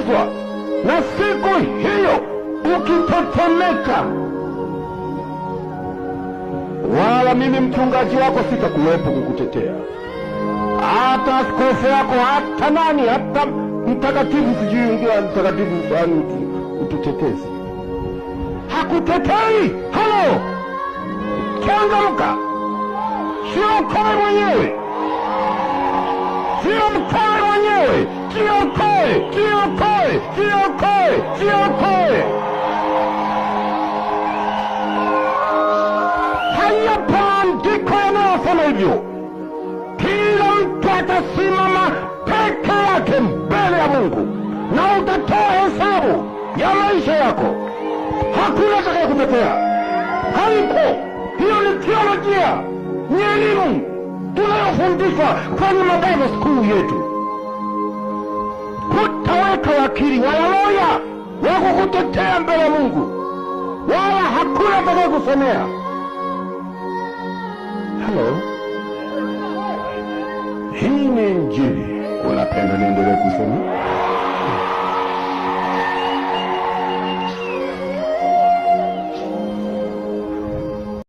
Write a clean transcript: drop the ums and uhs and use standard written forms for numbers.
utafundishwa, na siku hiyo ukitetemeka, wala mimi mchungaji wako sitakuwepo kukutetea. Hata askofu wako, hata nani, hata mtakatifu, sijui ingia mtakatifu gani ututetezi, hakutetei. Halo, changamka, jiokoe mwenyewe, jiokoe mwenyewe, jiokoe, jiokoe, jiokoe, jiokoe. Hayapo maandiko yanayosema hivyo. Kila mtu atasimama peke yake mbele ya Mungu na utatoa hesabu ya maisha yako. Hakuna atakayekutetea, haipo. Hiyo ni teolojia, ni elimu tunayofundishwa kwenye mabible school yetu. Hutaweka wakili wala loya wako kutetea mbele ya Mungu, wala hakuna atakayekusemea. Hello, hii ni Injili. Unapenda niendelee kusema?